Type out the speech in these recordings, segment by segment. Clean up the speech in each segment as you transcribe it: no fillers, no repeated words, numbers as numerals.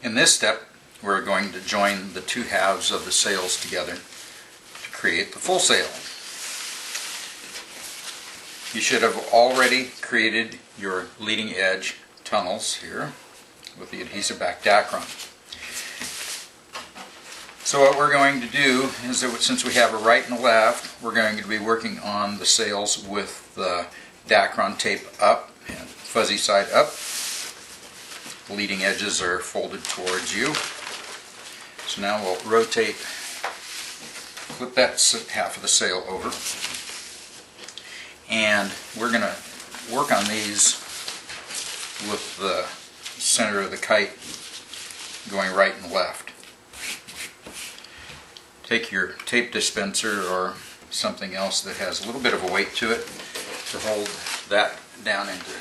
In this step, we're going to join the two halves of the sails together to create the full sail. You should have already created your leading edge tunnels here with the adhesive back Dacron. So what we're going to do is that since we have a right and a left, we're going to be working on the sails with the Dacron tape up and fuzzy side up. The leading edges are folded towards you. So now we'll rotate, flip that half of the sail over, and we're going to work on these with the center of the kite going right and left. Take your tape dispenser or something else that has a little bit of a weight to it to hold that down into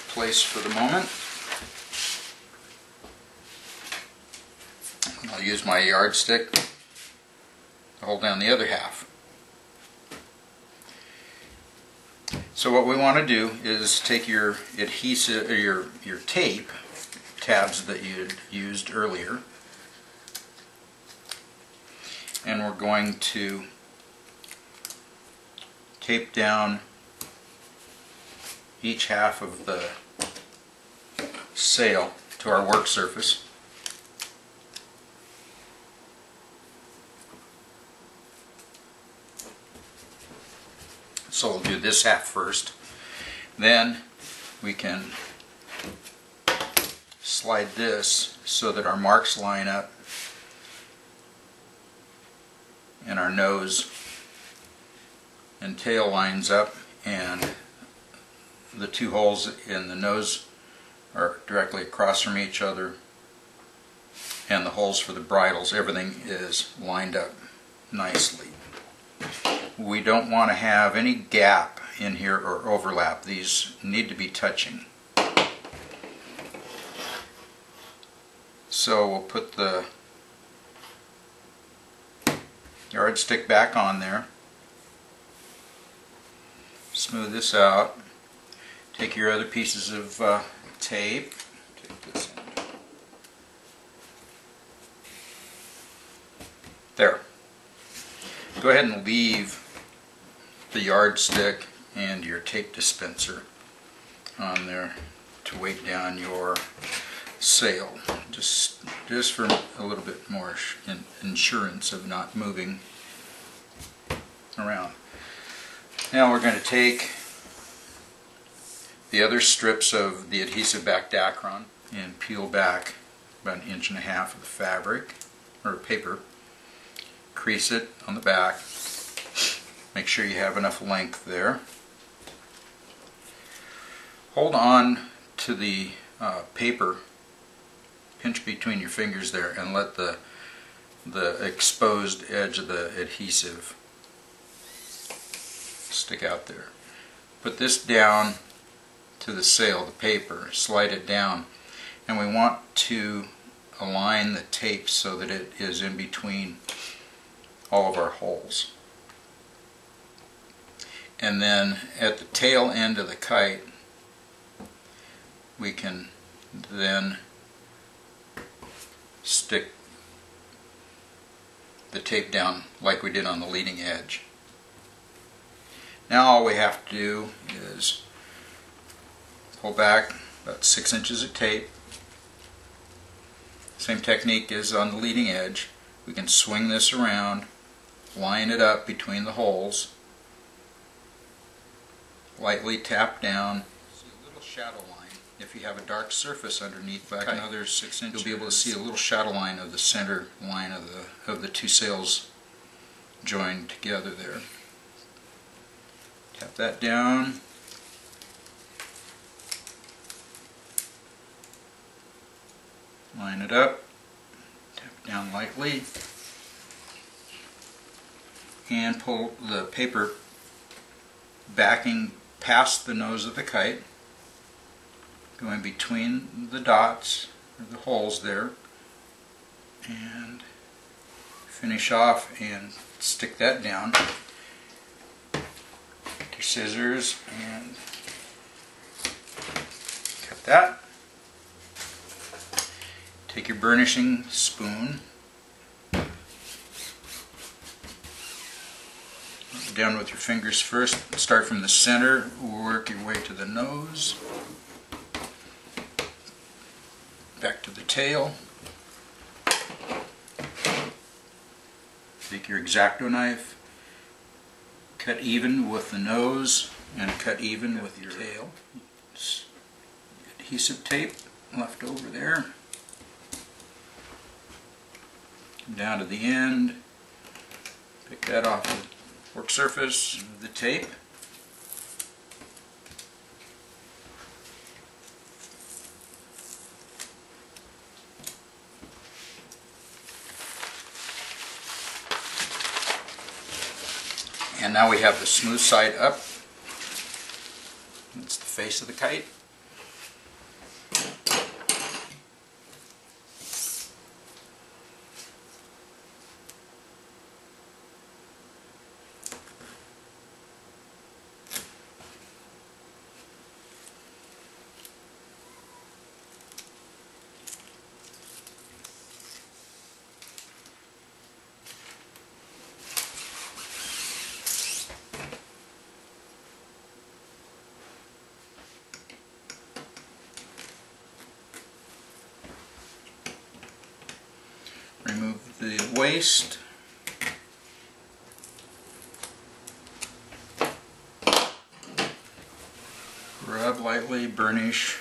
place for the moment. I'll use my yardstick to hold down the other half. So what we want to do is take your adhesive, or your tape tabs that you used earlier, and we're going to tape down each half of the sail to our work surface. So we'll do this half first. Then we can slide this so that our marks line up and our nose and tail lines up, and the two holes in the nose are directly across from each other, and the holes for the bridles, everything is lined up nicely. We don't want to have any gap in here or overlap. These need to be touching. So we'll put the yardstick back on there, smooth this out, take your other pieces of tape, take this end. There. Go ahead and leave the yardstick and your tape dispenser on there to weight down your sail, just for a little bit more insurance of not moving around. Now we're going to take the other strips of the adhesive back Dacron and peel back about 1.5 inches of the fabric or paper, crease it on the back, make sure you have enough length there. Hold on to the paper, pinch between your fingers there, and let the exposed edge of the adhesive stick out there. Put this down to the sail, the paper, slide it down, and we want to align the tape so that it is in between all of our holes. And then at the tail end of the kite, we can then stick the tape down like we did on the leading edge. Now all we have to do is pull back about 6 inches of tape. Same technique as on the leading edge. We can swing this around, line it up between the holes, lightly tap down. See a little shadow line. If you have a dark surface underneath, back another 6 inches, you'll be able to see a little shadow line of the center line of the two sails joined together there. Tap that down. Line it up. Tap it down lightly. And pull the paper backing past the nose of the kite, going between the dots, or the holes there, and finish off and stick that down. Get your scissors and cut that. Take your burnishing spoon, down with your fingers first. Start from the center, work your way to the nose, back to the tail. Take your X-Acto knife, cut even with the nose and cut even with your tail. Adhesive tape left over there. Down to the end, pick that off the work surface of the tape. And now we have the smooth side up. That's the face of the kite. Remove the waste. Rub lightly, burnish,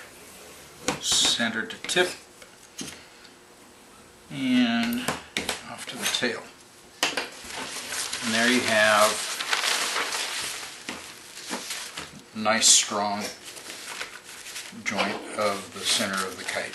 center to tip, and off to the tail. And there you have a nice strong joint of the center of the kite.